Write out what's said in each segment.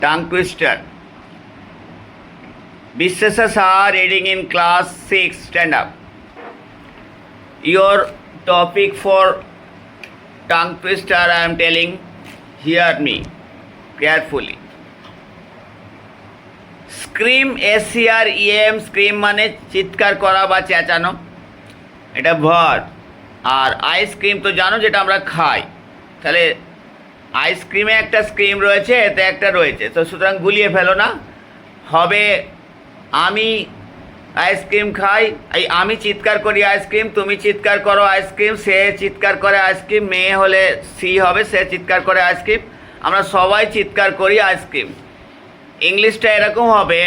Tongue twister. Businesses are reading in class 6. Stand up. Your topic for tongue twister I am telling. Hear me carefully. Scream SCREAM scream মানে চিৎকার করা বা চেঁচানো, এটা verb. আর ice cream তো জানো যেটা আমরা খাই, তাহলে আইসক্রিমে একটা স্ক্রিম রয়েছে, এতে একটা রয়েছে, তো সুতরাং গুলিয়ে ফেলো না। হবে আমি আইসক্রিম খাই, এই আমি চিৎকার করি আইসক্রিম, তুমি চিৎকার করো আইসক্রিম, সে চিৎকার করে আইসক্রিম, মেয়ে হলে সি হবে, সে চিৎকার করে আইসক্রিম, আমরা সবাই চিৎকার করি আইসক্রিম। ইংলিশটা এরকম হবে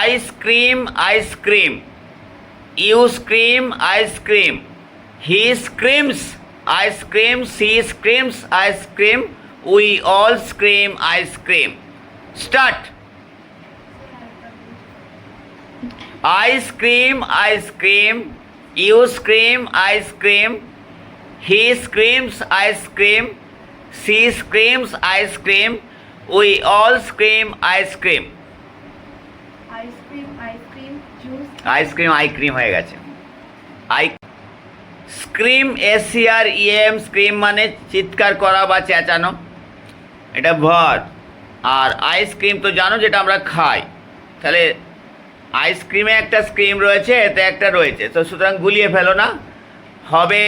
ice cream ice cream, you scream ice cream, he screams ice cream, she screams ice cream, we all scream ice cream. Start. Ice cream ice cream, you scream ice cream, he screams ice cream, she screams ice cream, we all scream ice cream. ice cream juice ice cream হয়ে গেছে। Scream SCREAM scream মানে চিৎকার করা বা চেঁচানো, এটা verb. আর ice cream তো জানো যেটা আমরা খাই, তাহলে আইসক্রিমে একটা স্ক্রিম রয়েছে, এতে একটা রয়েছে, তো সুতরাং গুলিয়ে ফেলো না। হবে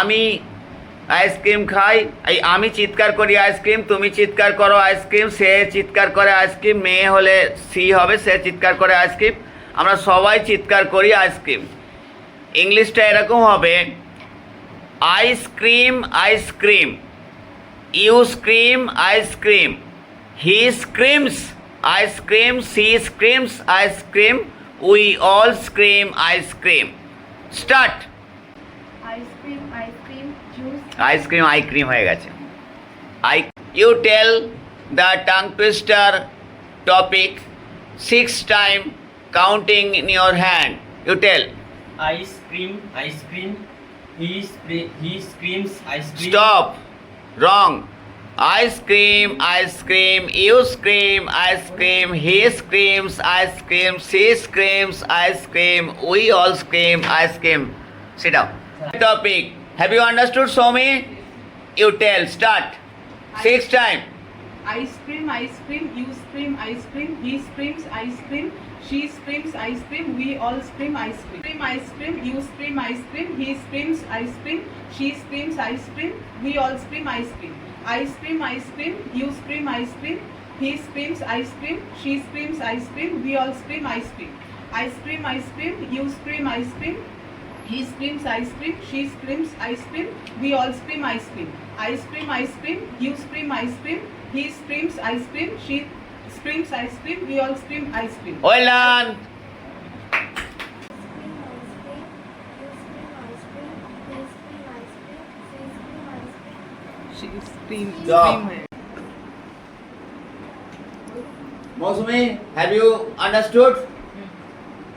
আমি আইসক্রিম খাই, এই আমি চিৎকার করি আইসক্রিম, তুমি চিৎকার করো আইসক্রিম, সে চিৎকার করে আইসক্রিম, মেয়ে হলে সি হবে, সে চিৎকার করে আইসক্রিম, আমরা সবাই চিৎকার করি আইসক্রিম। ইংলিশটা এরকম হবে ice cream ice cream, you scream ice cream, he screams ice cream, she screams ice cream, we all scream ice cream. Start. ice cream juice হয়ে গেছে। You tell the tongue twister topic 6 time counting in your hand. You tell. ice cream, he screams ice cream. Stop, wrong. ice cream, you scream ice cream, he screams ice cream, she screams ice cream, we all scream ice cream. Sit down. Topic. Have you understood, Somi? You tell. Start. 6 time. ice cream you scream ice cream, he screams ice cream, she screams ice cream, we all scream ice cream. Ice cream you scream ice cream, he screams ice cream, she screams ice cream, we all scream ice cream. Ice cream you scream ice cream, he screams ice cream, she screams ice cream, we all scream ice cream. Ice cream you scream ice cream, he screams ice cream, she screams ice cream, we all scream ice cream. Ice cream you scream ice cream, he screams ice cream, she screams ice cream, we all scream ice cream. Well done. Stop. Mosumi, have you understood?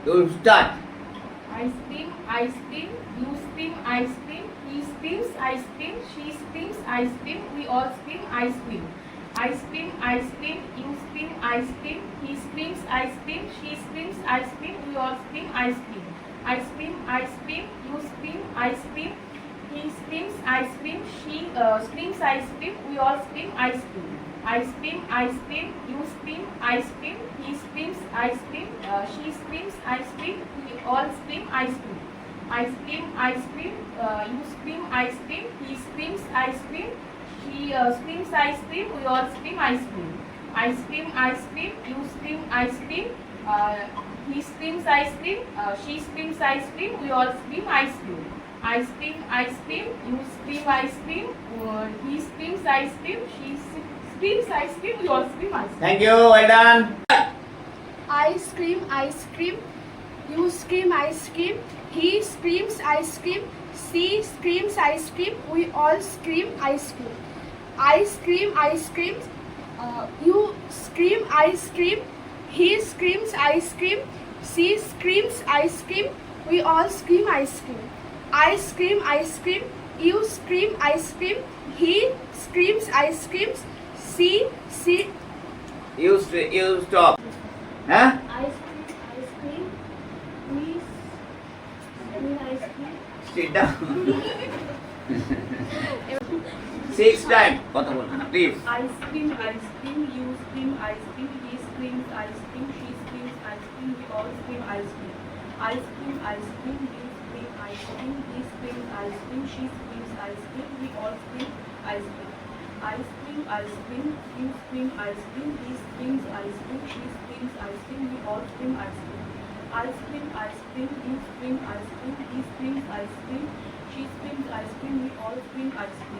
You start. Ice cream, you scream ice cream, he screams ice cream, she screams ice cream, we all scream ice cream. Ice cream, you scream ice cream, he screams ice cream, she screams ice cream, we all scream ice cream. Ice cream, you scream ice cream, he screams ice cream, she screams ice cream, we all scream ice cream. Ice cream, you scream ice cream, he screams ice cream, she screams ice cream, we all scream ice cream. Ice cream, you scream ice cream, he screams ice cream, she screams ice cream, we all scream ice cream. Ice cream, you scream ice cream, he screams ice cream, she screams ice cream, we all scream ice cream. Ice cream, you scream ice cream, he screams ice cream, she screams ice cream, we all scream ice cream. Thank you. Well done. Ice cream, you scream ice cream, he screams ice cream, she screams ice cream, we all scream ice cream. Ice cream, you scream ice cream, he screams ice cream, she screams ice cream, we all scream ice cream. Ice cream, you scream ice cream, he screams ice cream, She You stop. Huh? ice cream. We ice cream. Sit down. 6 times. কথা বলবেন না please. Ice cream, you scream, ice cream, he screams, ice cream, she screams, ice cream, we all scream, ice cream. Ice cream, you scream, ice cream, he screams, ice cream, she screams, ice cream, we all scream, ice cream. Ice cream, you scream, ice cream, he screams, ice cream, she screams, ice cream, we all scream, ice cream. Ice cream, you scream, ice cream, he screams, ice cream, she screams, ice cream, we all scream, ice cream.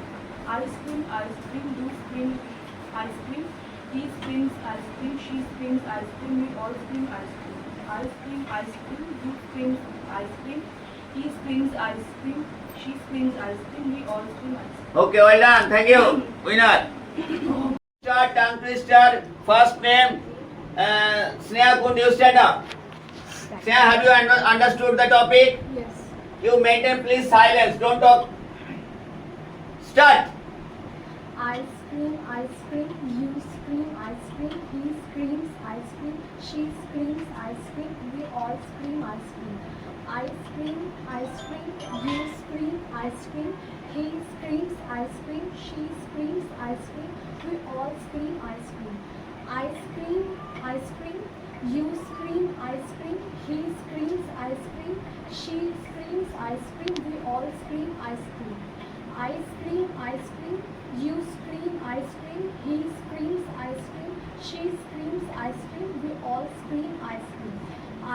Ice cream, you scream, ice cream, he screams, ice cream, she screams, ice cream, we all scream, ice cream. Ice cream, you scream, ice cream, he screams, ice cream, she screams, ice cream, we all scream, ice cream. Okay, well done. Thank you. Winner. Start tongue twister. First name. Sneha, could you stand up? Sneha, have you understood the topic? Yes. You maintain please silence. Don't talk. Start. Ice cream, you scream, ice cream, he screams, ice cream, she screams, ice cream, we all scream, ice cream. Ice cream, you scream, ice cream, he screams, ice cream, she screams, ice cream, we all scream, ice cream. Ice cream, you scream, ice cream, he screams, ice cream, she screams, ice cream, we all scream, ice cream. Ice cream, you scream, ice cream, he screams, ice cream, she screams, ice cream, we all scream, ice cream.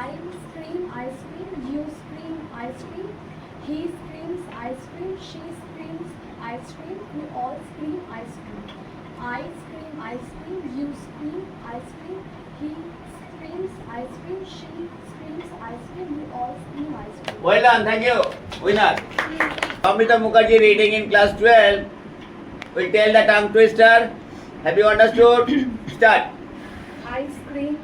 Ice cream, you scream, ice cream, he screams, ice cream, she screams, ice cream, we all scream, ice cream. Ice cream, you scream, ice cream, he screams, ice cream, she screams, ice cream, we all scream, ice cream. Well done. Thank you. Winner. Amrita Mukherjee reading in class 12 will tell the tongue twister. Have you understood? Start. Ice cream,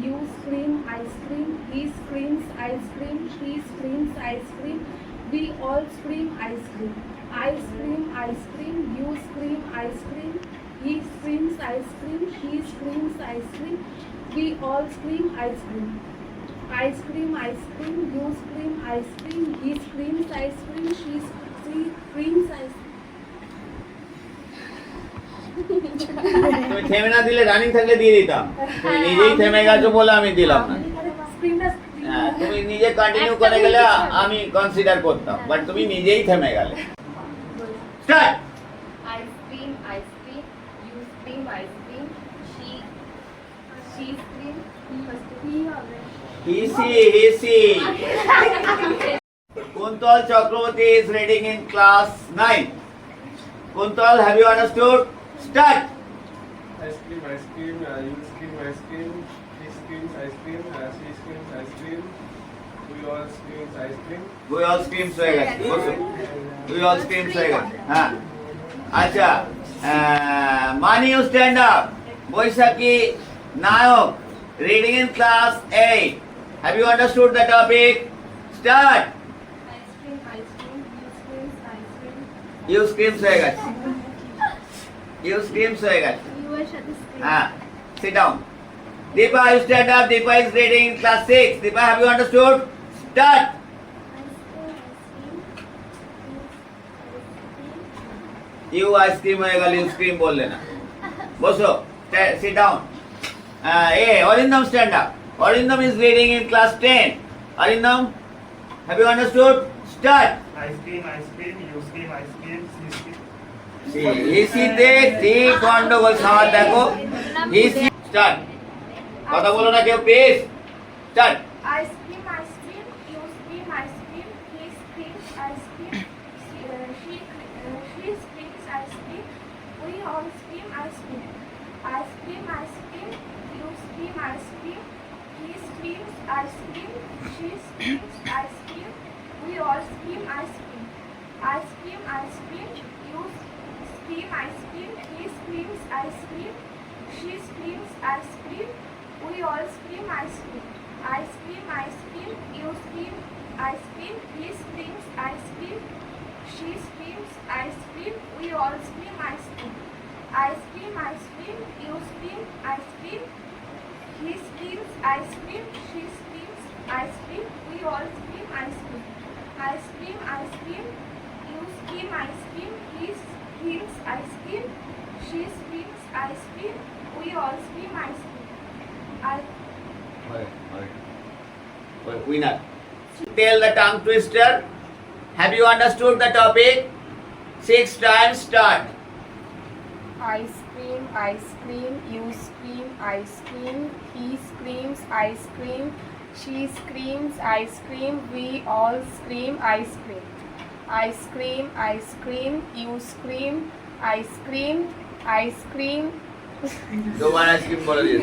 you scream, ice cream, he screams, ice cream, she screams, ice cream, we all scream, ice cream. Ice cream, you scream, ice cream, he screams, ice cream, she screams, ice cream, we all scream, ice cream. Ice cream, you scream, ice cream, he screams, ice cream, she screams, ice cream. তুমি থেমে না দিলে running থাকলে দিয়ে দিতাম। তুমি নিজেই থেমে গেছো বলে আমি দিলাম না। হ্যাঁ, তুমি নিজে কন্টিনিউ করে গেলে আমি কনসিডার করতাম, বাট তুমি নিজেই থেমে গেলে। Start. Ice cream, you scream, ice cream, she screams, He Kuntal Chakravarti is reading in class 9. Kuntal, have you understood? Start. Ice cream, you scream, ice cream, he screams, ice cream, she screams, ice cream, we all screams, ice cream. We all screams হয়ে গেছে। বসো। We all screams হয়ে গেছে। হ্যাঁ। আচ্ছা, Mani, you stand up. Boisakhi Nayok reading in class 8. Have you understood the topic? Start. ice cream, you screams, ice cream. You screams হয়ে গেছে। You screams হয়ে গেছে। You are shut the screen. Sit down. Deepa, you stand up. Deepa is reading in class 6. Deepa, have you understood? Start. You ice cream হয়ে গেল, you scream বললে না। বসো, sit down. Arindam, stand up. Arindam is reading in class 10. Arindam, have you understood? Start. Ice cream, you scream, ice cream, she screams. হিসিতে ঠিক গন্ডগোল খাওয়ার দেখো। হিসি start. কথা বলো না কেউ please. Start. Ice cream, you scream, ice cream, he screams, ice cream, she screams, ice cream, we all scream, ice cream. Ice cream, you scream, ice cream, he screams, ice cream, she screams, ice cream, we all scream, ice cream. Ice cream, you scream, ice cream, he screams, ice cream, she screams, ice cream, we all scream, ice cream. Ice cream, you scream, ice cream, he screams, ice cream, she screams, ice cream, we all scream, ice cream. Ice cream, scream ice cream, you scream ice cream, he screams ice cream, she screams ice cream, we all scream ice cream. Ice cream, you scream ice cream, he screams ice cream, she screams ice cream, we all scream ice cream. Winner. Tell the tongue twister. Have you understood the topic? 6 times start. Ice cream, you scream ice cream, he screams ice cream, she screams ice cream, we all scream ice cream. Ice cream, you scream ice cream, Dobar ice cream bole diye.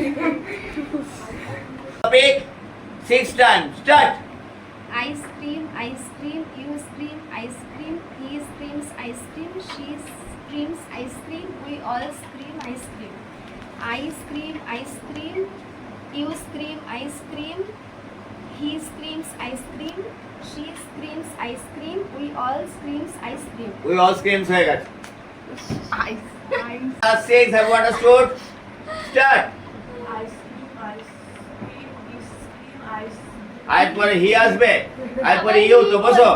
Topic 6 times start. Ice cream, you scream ice cream, he screams ice cream, she screams ice cream, we all scream ice cream. Ice cream, you scream ice cream, he screams ice cream, she screams ice cream, we all screams ice cream. We all screams হয়ে গেছে। 6 have you understood? Start. আজ পরে হি আসবে, আজ পরে you তো বসো।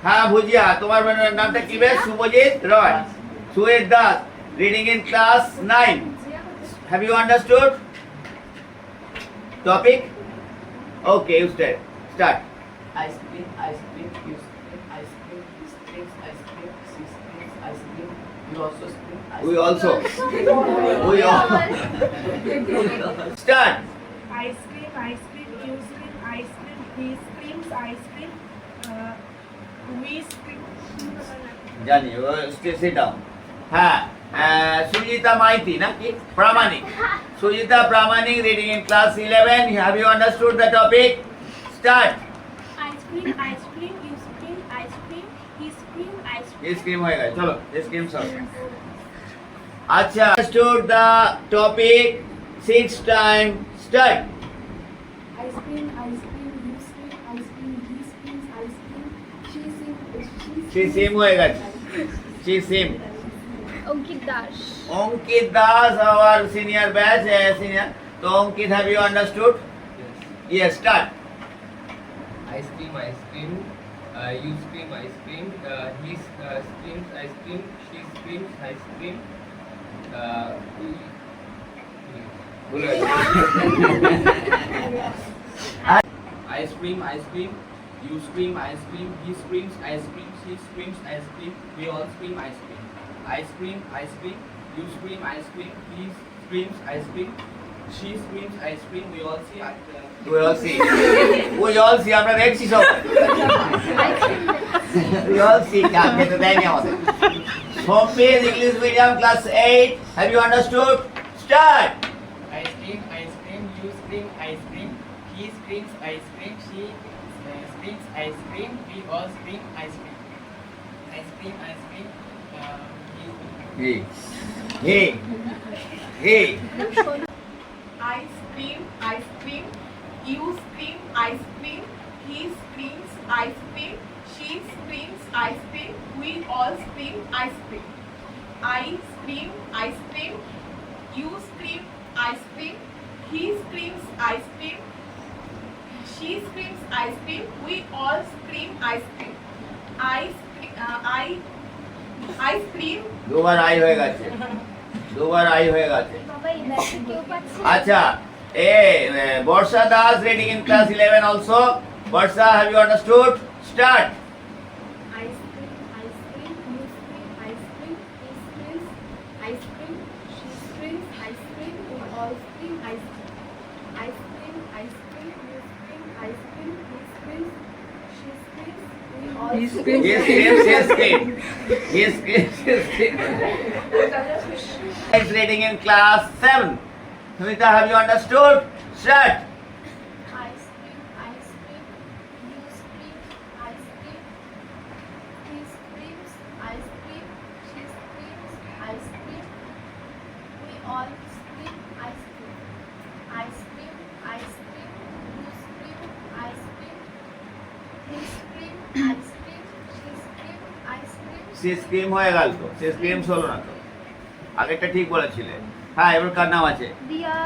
হ্যাঁ ভুজিয়া, তোমার নামটা কি বেশ? Subhajit Roy, Suyed Das, reading in class 9. Have you understood topic? Okay, you start. Ice cream, you scream ice cream, he screams ice cream, she screams ice cream, you also scream ice We cream. also. We all. Start. Ice cream, you scream ice cream, he screams ice cream, we scream. জানি, sit down. হ্যাঁ, সুজিতা মাইতি নাকি? প্রামাণিক। সুজিতা প্রামাণিক, reading in class 11. Have you understood the topic? Start. Ice cream, you scream ice cream, he scream ice cream. ये scream होएगा, चलो ये scream solve. अच्छा, understood the topic 6 times start. Ice cream, you scream ice cream, he screams ice cream, she seem होएगा, she seem. Ankit Das. Ankit Das, our senior batch, senior. So Ankit, have you understood? Yes, start. Ice cream, you scream ice cream, he screams ice cream, she screams ice cream, Ice cream, you scream ice cream, he screams ice cream, she screams ice cream, we all scream ice cream. Ice cream, you scream ice cream, he screams ice cream, she screams ice cream, we all see We all see. We all see. আমরা দেখছি সব। We all see. কাকে তো দেয়নি আমাদের। Homepace English Medium Class 8. Have you understood? Start. ice cream, you scream ice cream, he screams ice cream, she screams ice cream, we all scream ice cream. Ice cream, Hey. Hey. Hey. Ice cream, you scream ice cream, he screams ice cream, she screams ice cream, we all scream ice cream. Ice cream, you scream ice cream, he screams ice cream, she screams ice cream, we all scream ice cream. Ice cream, দুবার I হয়ে গেছে। দুবার I হয়ে গেছে। আচ্ছা, বর্ষা Das reading in class 11 also. Barsha, have you understood? Start. Ice cream, you scream ice cream, he screams ice cream, she screams ice cream, we all scream ice cream. Ice cream, you scream ice cream, he screams, she screams, we all scream. He screams. Next reading in class 7. Smita, have you understood? Start. Ice cream, you scream ice cream, he screams ice cream, she screams ice cream, we all scream ice cream. Ice cream, you scream ice cream, he screams ice cream, she screams ice cream. Say scream হয়ে গেল তো, সে screams হলো না তো। আগেরটা ঠিক বলেছিলে। হ্যাঁ, এবার কার নাম আছে? Diya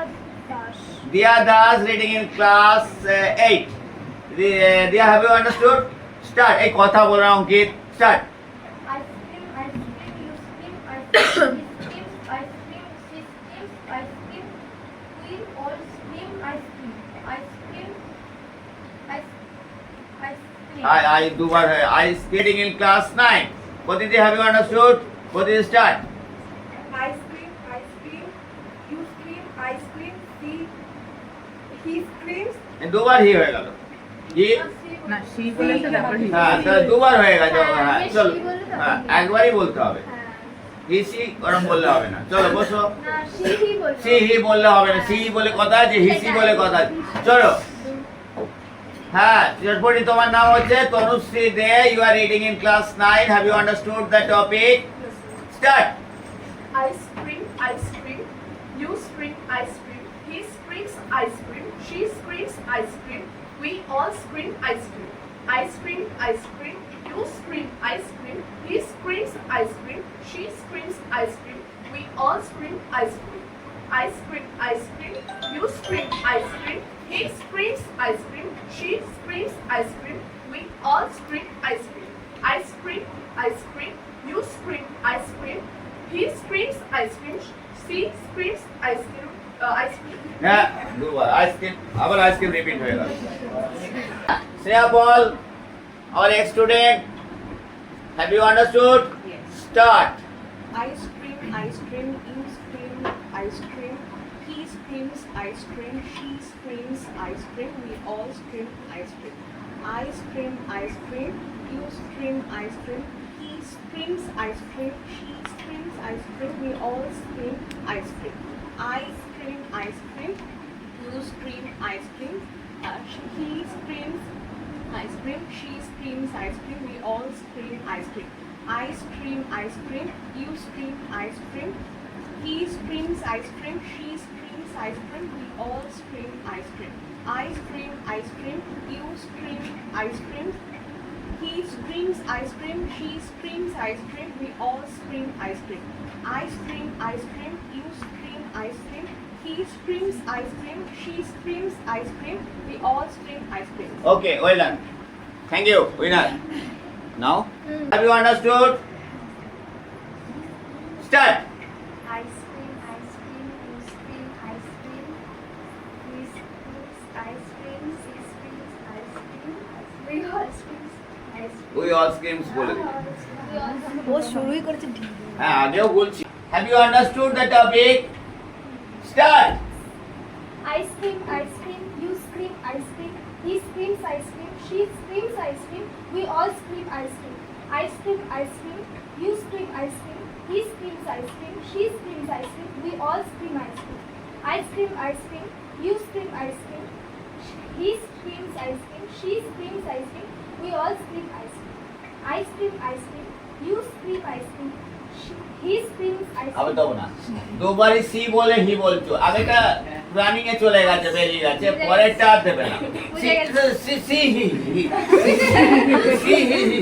Das. Diya Das, reading in class 8. Diya, have you understood? Start. এই কথা বলো না অঙ্কিত। Start. Ice cream, you scream, ice cream, he screams, ice cream, she screams, ice cream, we all scream, ice cream, ice cream, ice cream. I দুবার হয়। I reading in class 9. Kodidi, have you understood? Kodidi, start. Ice cream, you scream, ice cream, he screams. দুবার হি হয়ে গেল। হি না she বলেছে তারপর he। হ্যাঁ, তাহলে দুবার হয়ে গেছে। হ্যাঁ, he চলো। বলে তারপর হ্যাঁ, he। একবারই বলতে হবে। হ্যাঁ। হি সি ওরম বললে হবে না। চলো বসো। না, he বলবে। সি হি বললে হবে না। সি বলে কথা আছে, হি সি বলে কথা আছে। চলো। হ্যাঁ, চটপটি তোমার নাম হচ্ছে Tanushree De. You are reading in class 9. Have you understood the topic? Start. Ice cream, you scream, ice cream, he screams, ice cream, she screams, ice cream, we all scream, ice cream. Ice cream, you scream, ice cream, he screams, ice cream, she screams, ice cream, we all scream, ice cream. Ice cream, you scream, ice cream, he screams, ice cream, she screams, ice cream, we all scream, ice cream. Ice cream, you scream, ice cream, he screams, ice cream, she screams, ice cream, ice cream. হ্যাঁ, দুবার ice cream, আবার ice cream repeat হয়ে গেল। শ্রেয়া বল, our ex student, have you understood? Yes. Start. Ice cream, you scream, ice cream, he screams, ice cream, she screams, ice cream, we all scream, ice cream. Ice cream, you scream, ice cream, he screams, ice cream, she screams, ice cream, we all scream, ice cream. Ice cream, you scream, ice cream, he screams, ice cream, she screams, ice cream, we all scream, ice cream. Ice cream, you scream, ice cream, he screams, ice cream, she screams, ice cream, we all scream, ice cream. Ice cream, you scream, ice cream, he screams, ice cream, she screams, ice cream, we all scream, ice cream. Ice cream, you scream, ice cream, he screams, ice cream, she screams, ice cream, we all scream, ice cream. Okay, well done. Thank you, winner. Now, have you understood? Start. Ice cream, you scream, ice cream, he screams, ice cream, she screams, ice cream, we all scream, ice cream. We all screams বলে দিই। ও শুরুই করেছে ঠিক। হ্যাঁ, আগেও বলছি। Have you understood the topic? Start. Ice cream, you scream, ice cream, he screams, ice cream, she screams, ice cream, we all scream, ice cream. Ice cream, you scream, ice cream, he screams, ice cream, she screams, ice cream, we all scream, ice cream. Ice cream, you scream, ice cream, he screams, ice cream, she screams, ice cream, we all scream, ice cream. Ice cream, you scream, ice cream, he screams, ice আবার cream. দেবো না। দুবারই C বলে হি বলছো। আগেটা running এ চলে গেছে, বেরিয়ে গেছে, পরেরটা আর দেবে না। বুঝে গেছি। সি হি হি। সি হি হি।